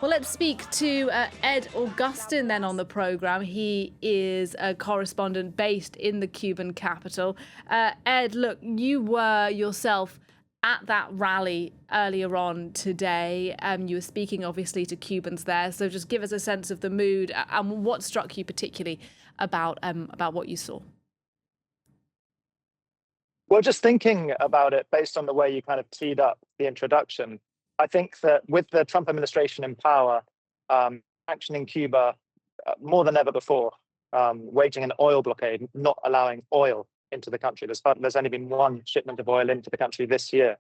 Well, let's speak to Ed Augustin then on the programme. He is a correspondent based in the Cuban capital. Ed, look, you were yourself at that rally earlier on today. You were speaking, obviously, to Cubans there. So just give us a sense of the mood and what struck you particularly about what you saw. Well, just thinking about it based on the way you kind of teed up the introduction, I think that with the Trump administration in power, sanctioning Cuba more than ever before, waging an oil blockade, not allowing oil into the country. There's only been one shipment of oil into the country this year.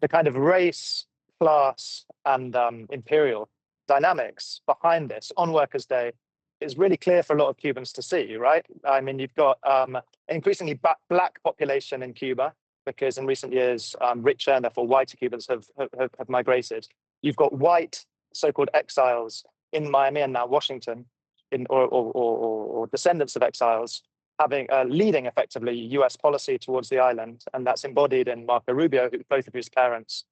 The kind of race, class, and imperial dynamics behind this on Workers' Day is really clear for a lot of Cubans to see, right? I mean, you've got an increasingly black population in Cuba, because in recent years, richer and therefore whiter Cubans have migrated. You've got white so-called exiles in Miami and now Washington, or descendants of exiles, having leading effectively U.S. policy towards the island, and that's embodied in Marco Rubio, both of whose parents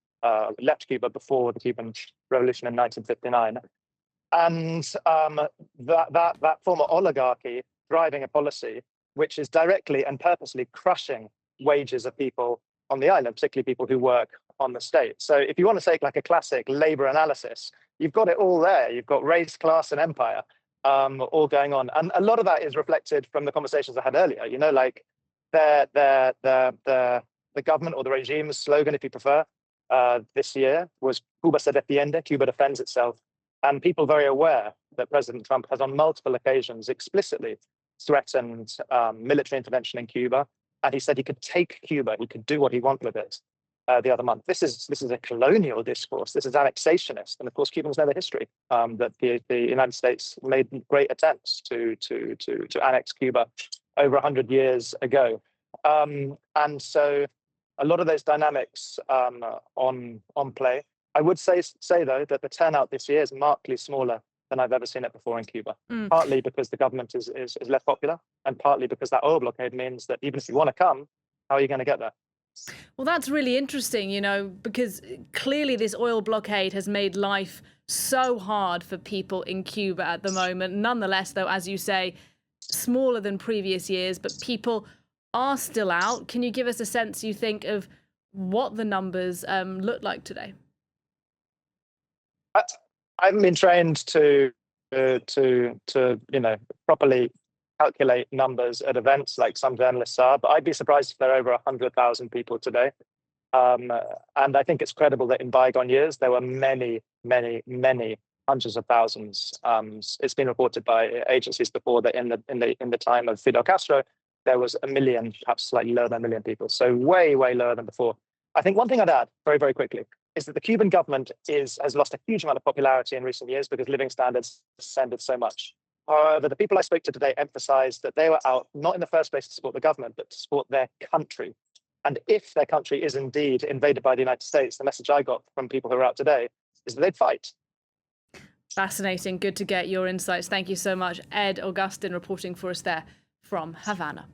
left Cuba before the Cuban Revolution in 1959. And that former oligarchy driving a policy which is directly and purposely crushing wages of people on the island, particularly people who work on the state. So if you want to take like a classic labor analysis, you've got it all there. You've got race, class, and empire all going on. And a lot of that is reflected from the conversations I had earlier. You know, like the government or the regime's slogan, if you prefer, this year was Cuba se defiende, Cuba defends itself. And people very aware that President Trump has on multiple occasions explicitly threatened military intervention in Cuba. And he said he could take Cuba, he could do what he wanted with it the other month. This is a colonial discourse. This is annexationist. And of course, Cubans know the history that the United States made great attempts to annex Cuba over 100 years ago. And so a lot of those dynamics on play. I would say though that the turnout this year is markedly smaller than I've ever seen it before in Cuba. Partly because the government is less popular, and partly because that oil blockade means that even if you want to come, how are you going to get there? Well, that's really interesting, you know, because clearly this oil blockade has made life so hard for people in Cuba at the moment. Nonetheless, though, as you say, smaller than previous years, but people are still out. Can you give us a sense, you think, of what the numbers look like today? I haven't been trained to properly calculate numbers at events like some journalists are, but I'd be surprised if there are over 100,000 people today. And I think it's credible that in bygone years there were many hundreds of thousands. It's been reported by agencies before that in the time of Fidel Castro there was 1 million, perhaps slightly lower than 1 million people. So way lower than before. I think one thing I'd add very quickly is that the Cuban government has lost a huge amount of popularity in recent years because living standards ascended so much. However, the people I spoke to today emphasized that they were out not in the first place to support the government, but to support their country. And if their country is indeed invaded by the United States, the message I got from people who are out today is that they'd fight. Fascinating. Good to get your insights. Thank you so much. Ed Augustin reporting for us there from Havana.